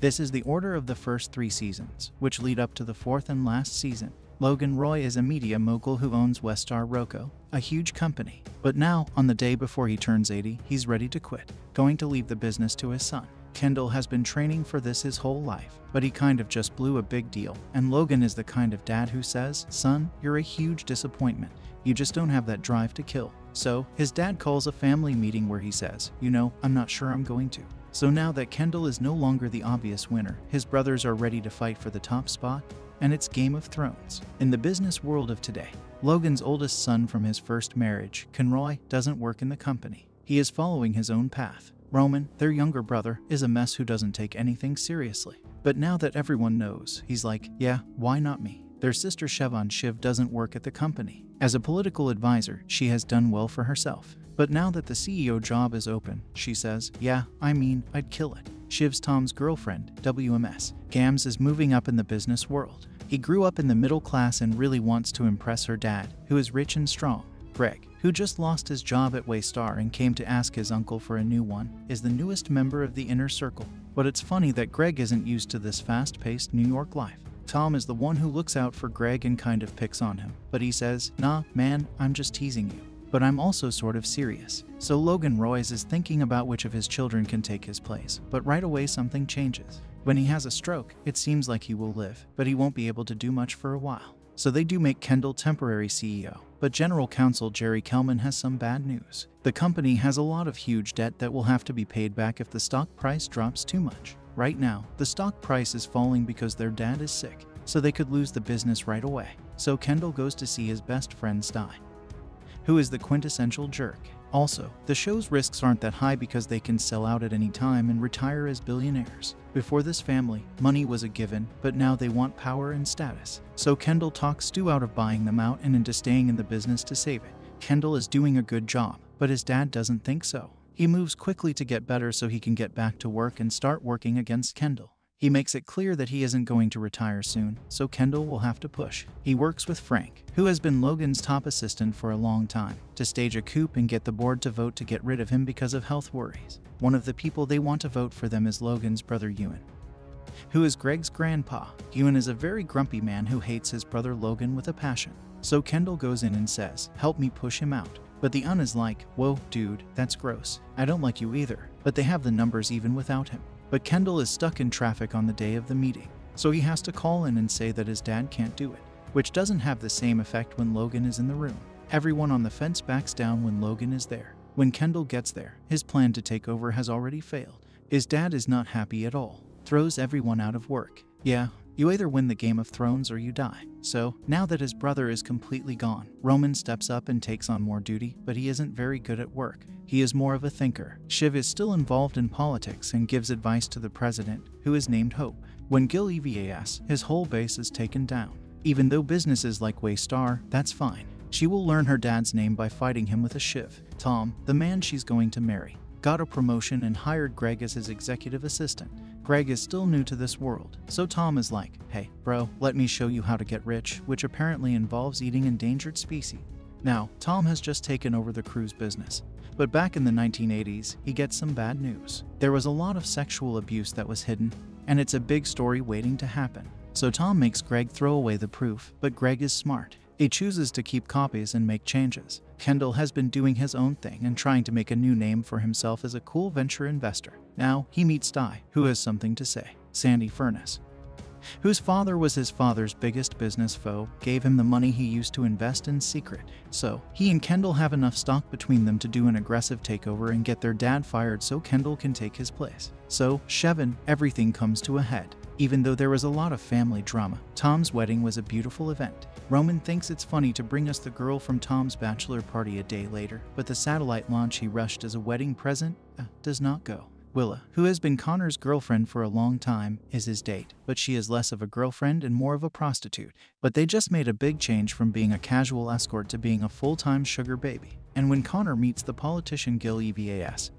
This is the order of the first 3 seasons, which lead up to the 4th and last season. Logan Roy is a media mogul who owns Westar Roco, a huge company. But now, on the day before he turns 80, he's ready to quit, going to leave the business to his son. Kendall has been training for this his whole life, but he kind of just blew a big deal, and Logan is the kind of dad who says, "Son, you're a huge disappointment. You just don't have that drive to kill." So, his dad calls a family meeting where he says, "I'm not sure I'm going to." So now that Kendall is no longer the obvious winner, his brothers are ready to fight for the top spot, and it's Game of Thrones. In the business world of today, Logan's oldest son from his first marriage, Conroy, doesn't work in the company. He is following his own path. Roman, their younger brother, is a mess who doesn't take anything seriously. But now that everyone knows, he's like, yeah, why not me? Their sister Shiv doesn't work at the company. As a political advisor, she has done well for herself. But now that the CEO job is open, she says, yeah, I'd kill it. Shiv's Tom's girlfriend, WMS, Gams, is moving up in the business world. He grew up in the middle class and really wants to impress her dad, who is rich and strong. Greg, who just lost his job at Waystar and came to ask his uncle for a new one, is the newest member of the inner circle. But it's funny that Greg isn't used to this fast-paced New York life. Tom is the one who looks out for Greg and kind of picks on him, but he says, "Nah, man, I'm just teasing you. But I'm also sort of serious." So Logan Roy is thinking about which of his children can take his place, but right away something changes. When he has a stroke, it seems like he will live, but he won't be able to do much for a while. So they do make Kendall temporary CEO, but General Counsel Jerry Kellman has some bad news. The company has a lot of huge debt that will have to be paid back if the stock price drops too much. Right now, the stock price is falling because their dad is sick, so they could lose the business right away. So Kendall goes to see his best friend Sty, who is the quintessential jerk. Also, the show's risks aren't that high because they can sell out at any time and retire as billionaires. Before this family, money was a given, but now they want power and status. So Kendall talks Stu out of buying them out and into staying in the business to save it. Kendall is doing a good job, but his dad doesn't think so. He moves quickly to get better so he can get back to work and start working against Kendall. He makes it clear that he isn't going to retire soon, so Kendall will have to push. He works with Frank, who has been Logan's top assistant for a long time, to stage a coup and get the board to vote to get rid of him because of health worries. One of the people they want to vote for them is Logan's brother Ewen, who is Greg's grandpa. Ewen is a very grumpy man who hates his brother Logan with a passion. So Kendall goes in and says, "Help me push him out." But the is like, "Whoa, dude, that's gross. I don't like you either." But they have the numbers even without him. But Kendall is stuck in traffic on the day of the meeting, so he has to call in and say that his dad can't do it, which doesn't have the same effect when Logan is in the room. Everyone on the fence backs down when Logan is there. When Kendall gets there, his plan to take over has already failed. His dad is not happy at all, throws everyone out of work. Yeah, you either win the Game of Thrones or you die. So, now that his brother is completely gone, Roman steps up and takes on more duty, but he isn't very good at work. He is more of a thinker. Shiv is still involved in politics and gives advice to the president, who is named Hope. When Gil EVAS, his whole base is taken down. Even though businesses like Waystar, that's fine. She will learn her dad's name by fighting him with a shiv. Tom, the man she's going to marry, got a promotion and hired Greg as his executive assistant. Greg is still new to this world, so Tom is like, "Hey, bro, let me show you how to get rich," which apparently involves eating endangered species. Now, Tom has just taken over the cruise business. But back in the 1980s, he gets some bad news. There was a lot of sexual abuse that was hidden, and it's a big story waiting to happen. So Tom makes Greg throw away the proof, but Greg is smart. He chooses to keep copies and make changes. Kendall has been doing his own thing and trying to make a new name for himself as a cool venture investor. Now, he meets Sty, who has something to say. Sandy Furness, whose father was his father's biggest business foe, gave him the money he used to invest in secret. So, he and Kendall have enough stock between them to do an aggressive takeover and get their dad fired so Kendall can take his place. So, Shevin, everything comes to a head. Even though there was a lot of family drama, Tom's wedding was a beautiful event. Roman thinks it's funny to bring us the girl from Tom's bachelor party a day later, but the satellite launch he rushed as a wedding present does not go. Willa, who has been Connor's girlfriend for a long time, is his date, but she is less of a girlfriend and more of a prostitute. But they just made a big change from being a casual escort to being a full-time sugar baby. And when Connor meets the politician Gil EVAS,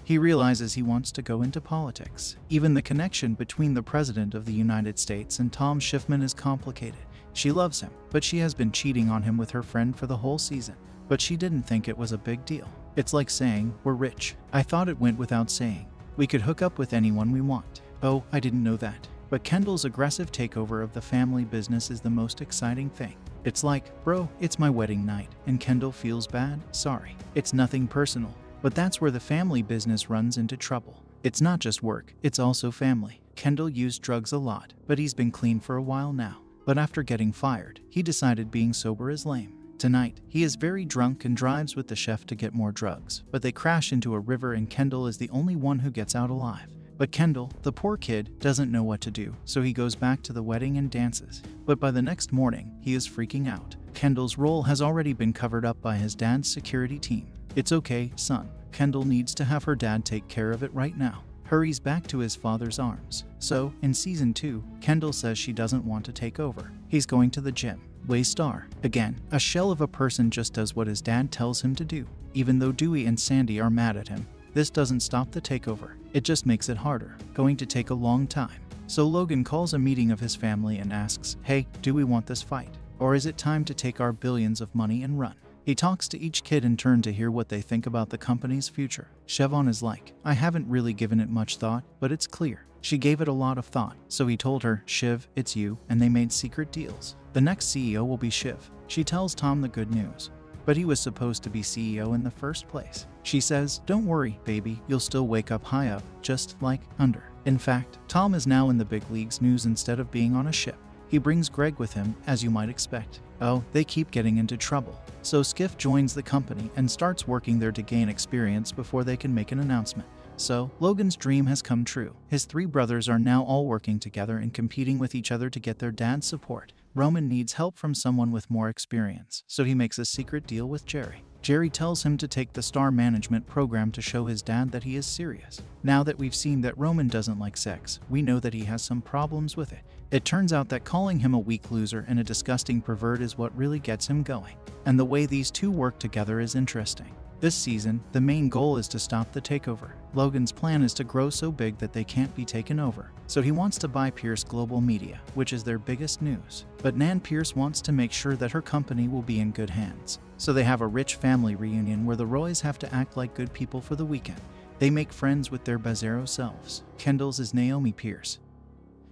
he realizes he wants to go into politics. Even the connection between the President of the United States and Tom Schiffman is complicated. She loves him, but she has been cheating on him with her friend for the whole season. But she didn't think it was a big deal. It's like saying, "We're rich." I thought it went without saying. We could hook up with anyone we want. "Oh, I didn't know that." But Kendall's aggressive takeover of the family business is the most exciting thing. It's like, "Bro, it's my wedding night," and Kendall feels bad. "Sorry. It's nothing personal." But that's where the family business runs into trouble. It's not just work, it's also family. Kendall used drugs a lot, but he's been clean for a while now. But after getting fired, he decided being sober is lame. Tonight, he is very drunk and drives with the chef to get more drugs, but they crash into a river and Kendall is the only one who gets out alive. But Kendall, the poor kid, doesn't know what to do, so he goes back to the wedding and dances. But by the next morning, he is freaking out. Kendall's role has already been covered up by his dad's security team. "It's okay, son. Kendall needs to have her dad take care of it right now." Hurries back to his father's arms. So, in season 2, Kendall says she doesn't want to take over. He's going to the gym. Waystar. Again, a shell of a person just does what his dad tells him to do. Even though Dewey and Sandy are mad at him, this doesn't stop the takeover. It just makes it harder. Going to take a long time. So Logan calls a meeting of his family and asks, "Hey, do we want this fight? Or is it time to take our billions of money and run?" He talks to each kid in turn to hear what they think about the company's future. Siobhan is like, "I haven't really given it much thought, but it's clear." She gave it a lot of thought, so he told her, "Shiv, it's you," and they made secret deals. The next CEO will be Shiv. She tells Tom the good news, but he was supposed to be CEO in the first place. She says, "Don't worry, baby, you'll still wake up high up, just like under." In fact, Tom is now in the big leagues news instead of being on a ship. He brings Greg with him, as you might expect. Oh, they keep getting into trouble. So Skiff joins the company and starts working there to gain experience before they can make an announcement. So, Logan's dream has come true. His 3 brothers are now all working together and competing with each other to get their dad's support. Roman needs help from someone with more experience, so he makes a secret deal with Jerry. Jerry tells him to take the star management program to show his dad that he is serious. Now that we've seen that Roman doesn't like sex, we know that he has some problems with it. It turns out that calling him a weak loser and a disgusting pervert is what really gets him going. And the way these two work together is interesting. This season, the main goal is to stop the takeover. Logan's plan is to grow so big that they can't be taken over. So he wants to buy Pierce Global Media, which is their biggest news. But Nan Pierce wants to make sure that her company will be in good hands. So they have a rich family reunion where the Roys have to act like good people for the weekend. They make friends with their bizarro selves. Kendall's is Naomi Pierce,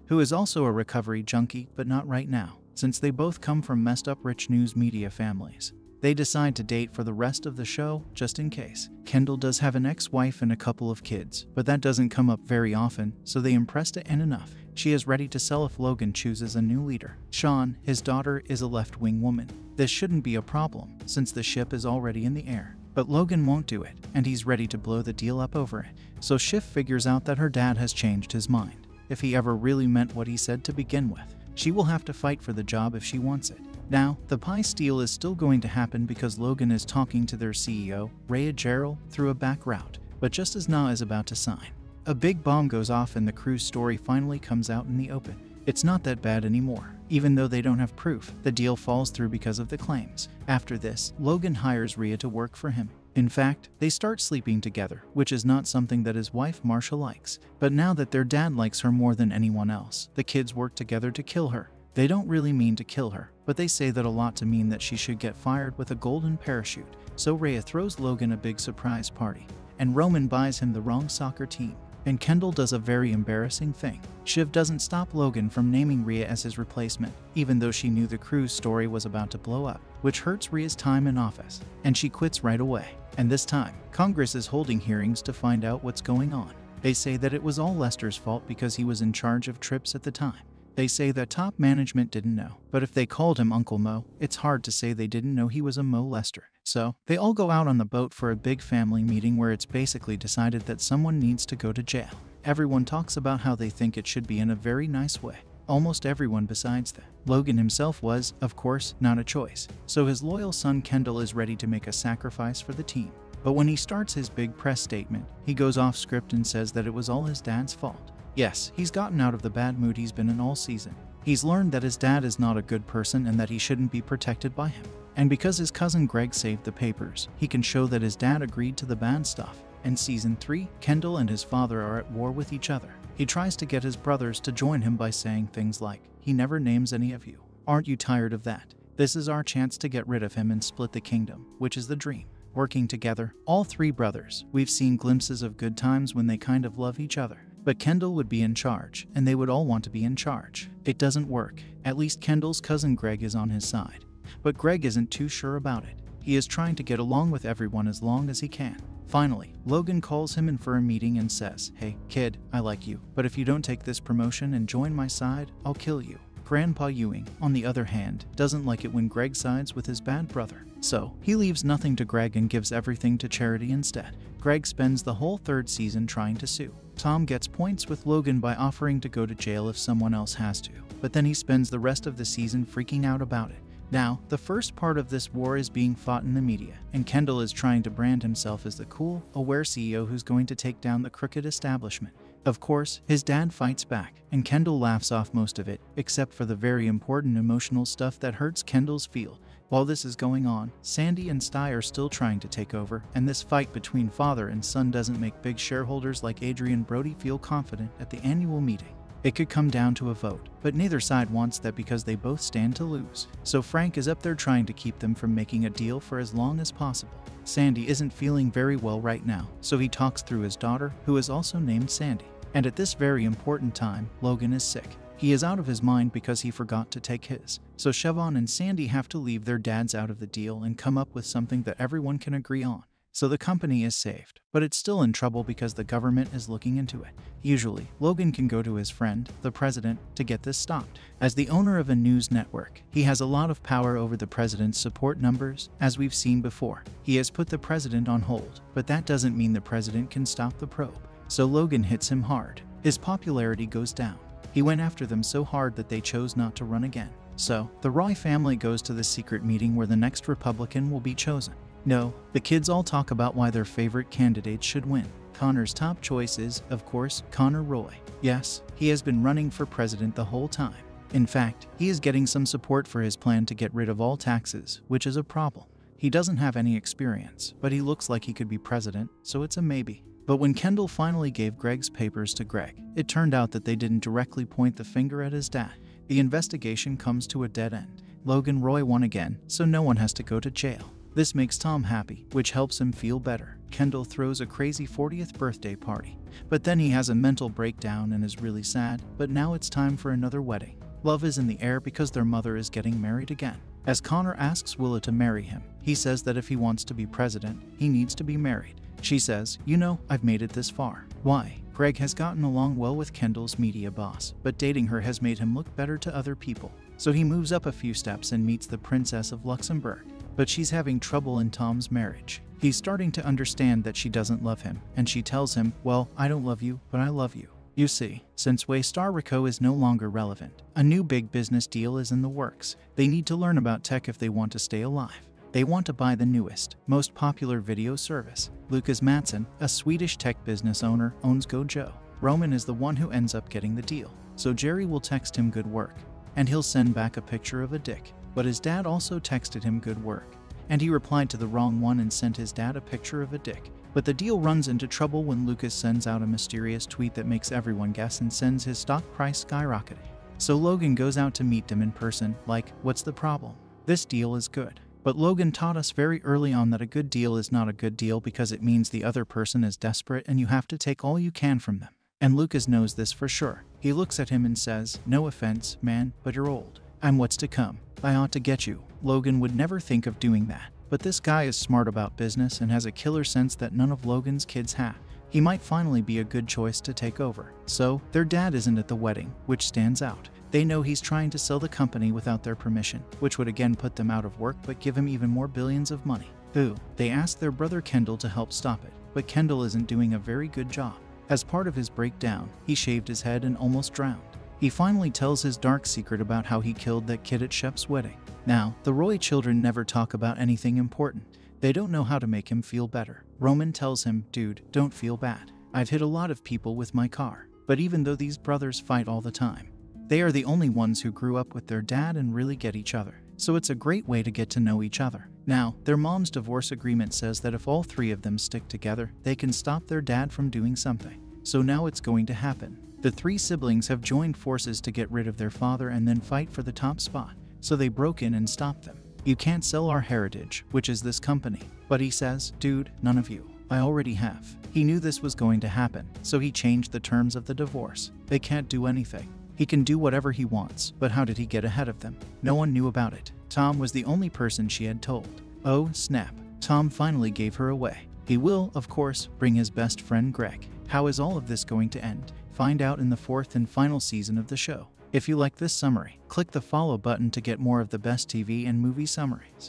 who is also a recovery junkie, but not right now, since they both come from messed up rich news media families. They decide to date for the rest of the show, just in case. Kendall does have an ex-wife and a couple of kids, but that doesn't come up very often, so they impress to end enough. She is ready to sell if Logan chooses a new leader. Sean, his daughter, is a left-wing woman. This shouldn't be a problem, since the ship is already in the air. But Logan won't do it, and he's ready to blow the deal up over it. So Shiv figures out that her dad has changed his mind. If he ever really meant what he said to begin with, she will have to fight for the job if she wants it. Now, the pie steal is still going to happen because Logan is talking to their CEO, Raya Jarrel, through a back route. But just as Na is about to sign, a big bomb goes off and the crew's story finally comes out in the open. It's not that bad anymore. Even though they don't have proof, the deal falls through because of the claims. After this, Logan hires Rhea to work for him. In fact, they start sleeping together, which is not something that his wife Marsha likes. But now that their dad likes her more than anyone else, the kids work together to kill her. They don't really mean to kill her, but they say that a lot to mean that she should get fired with a golden parachute. So Rhea throws Logan a big surprise party, and Roman buys him the wrong soccer team. And Kendall does a very embarrassing thing. Shiv doesn't stop Logan from naming Rhea as his replacement, even though she knew the crew's story was about to blow up, which hurts Rhea's time in office, and she quits right away. And this time, Congress is holding hearings to find out what's going on. They say that it was all Lester's fault because he was in charge of trips at the time. They say that top management didn't know, but if they called him Uncle Mo, it's hard to say they didn't know he was a Mo Lester. So, they all go out on the boat for a big family meeting where it's basically decided that someone needs to go to jail. Everyone talks about how they think it should be in a very nice way. Almost everyone besides that. Logan himself was, of course, not a choice. So his loyal son Kendall is ready to make a sacrifice for the team. But when he starts his big press statement, he goes off script and says that it was all his dad's fault. Yes, he's gotten out of the bad mood he's been in all season. He's learned that his dad is not a good person and that he shouldn't be protected by him. And because his cousin Greg saved the papers, he can show that his dad agreed to the bad stuff. In season 3, Kendall and his father are at war with each other. He tries to get his brothers to join him by saying things like, "He never names any of you. Aren't you tired of that? This is our chance to get rid of him and split the kingdom," which is the dream. Working together, all 3 brothers, we've seen glimpses of good times when they kind of love each other. But Kendall would be in charge, and they would all want to be in charge. It doesn't work. At least Kendall's cousin Greg is on his side. But Greg isn't too sure about it. He is trying to get along with everyone as long as he can. Finally, Logan calls him in for a meeting and says, "Hey, kid, I like you, but if you don't take this promotion and join my side, I'll kill you." Grandpa Ewing, on the other hand, doesn't like it when Greg sides with his bad brother. So, he leaves nothing to Greg and gives everything to charity instead. Greg spends the whole third season trying to sue. Tom gets points with Logan by offering to go to jail if someone else has to, but then he spends the rest of the season freaking out about it. Now, the first part of this war is being fought in the media, and Kendall is trying to brand himself as the cool, aware CEO who's going to take down the crooked establishment. Of course, his dad fights back, and Kendall laughs off most of it, except for the very important emotional stuff that hurts Kendall's feel. While this is going on, Sandy and Sty are still trying to take over, and this fight between father and son doesn't make big shareholders like Adrian Brody feel confident at the annual meeting. It could come down to a vote, but neither side wants that because they both stand to lose. So Frank is up there trying to keep them from making a deal for as long as possible. Sandy isn't feeling very well right now, so he talks through his daughter, who is also named Sandy. And at this very important time, Logan is sick. He is out of his mind because he forgot to take his. So Siobhan and Sandy have to leave their dads out of the deal and come up with something that everyone can agree on. So the company is saved, but it's still in trouble because the government is looking into it. Usually, Logan can go to his friend, the president, to get this stopped. As the owner of a news network, he has a lot of power over the president's support numbers, as we've seen before. He has put the president on hold, but that doesn't mean the president can stop the probe. So Logan hits him hard. His popularity goes down. He went after them so hard that they chose not to run again. So, the Roy family goes to the secret meeting where the next Republican will be chosen. No, the kids all talk about why their favorite candidates should win. Connor's top choice is, of course, Connor Roy. Yes, he has been running for president the whole time. In fact, he is getting some support for his plan to get rid of all taxes, which is a problem. He doesn't have any experience, but he looks like he could be president, so it's a maybe. But when Kendall finally gave Greg's papers to Greg, it turned out that they didn't directly point the finger at his dad. The investigation comes to a dead end. Logan Roy won again, so no one has to go to jail. This makes Tom happy, which helps him feel better. Kendall throws a crazy 40th birthday party, but then he has a mental breakdown and is really sad, but now it's time for another wedding. Love is in the air because their mother is getting married again. As Connor asks Willa to marry him, he says that if he wants to be president, he needs to be married. She says, "You know, I've made it this far." Why? Greg has gotten along well with Kendall's media boss, but dating her has made him look better to other people. So he moves up a few steps and meets the Princess of Luxembourg. But she's having trouble in Tom's marriage. He's starting to understand that she doesn't love him, and she tells him, "Well, I don't love you, but I love you." You see, since Waystar Rico is no longer relevant, a new big business deal is in the works. They need to learn about tech if they want to stay alive. They want to buy the newest, most popular video service. Lucas Matson, a Swedish tech business owner, owns Gojo. Roman is the one who ends up getting the deal. So Jerry will text him good work, and he'll send back a picture of a dick. But his dad also texted him good work, and he replied to the wrong one and sent his dad a picture of a dick. But the deal runs into trouble when Lucas sends out a mysterious tweet that makes everyone guess and sends his stock price skyrocketing. So Logan goes out to meet them in person, like, "What's the problem? This deal is good." But Logan taught us very early on that a good deal is not a good deal because it means the other person is desperate and you have to take all you can from them. And Lucas knows this for sure. He looks at him and says, "No offense, man, but you're old. I'm what's to come. I ought to get you." Logan would never think of doing that. But this guy is smart about business and has a killer sense that none of Logan's kids have. He might finally be a good choice to take over. So, their dad isn't at the wedding, which stands out. They know he's trying to sell the company without their permission, which would again put them out of work but give him even more billions of money. Boo. They ask their brother Kendall to help stop it, but Kendall isn't doing a very good job. As part of his breakdown, he shaved his head and almost drowned. He finally tells his dark secret about how he killed that kid at Shep's wedding. Now, the Roy children never talk about anything important. They don't know how to make him feel better. Roman tells him, "Dude, don't feel bad. I've hit a lot of people with my car." But even though these brothers fight all the time, they are the only ones who grew up with their dad and really get each other. So it's a great way to get to know each other. Now, their mom's divorce agreement says that if all three of them stick together, they can stop their dad from doing something. So now it's going to happen. The three siblings have joined forces to get rid of their father and then fight for the top spot. So they broke in and stopped them. "You can't sell our heritage, which is this company." But he says, "Dude, none of you. I already have. He knew this was going to happen, so he changed the terms of the divorce. They can't do anything. He can do whatever he wants, but how did he get ahead of them? No one knew about it. Tom was the only person she had told. Oh, snap. Tom finally gave her away. He will, of course, bring his best friend Greg. How is all of this going to end? Find out in the 4th and final season of the show. If you like this summary, click the follow button to get more of the best TV and movie summaries.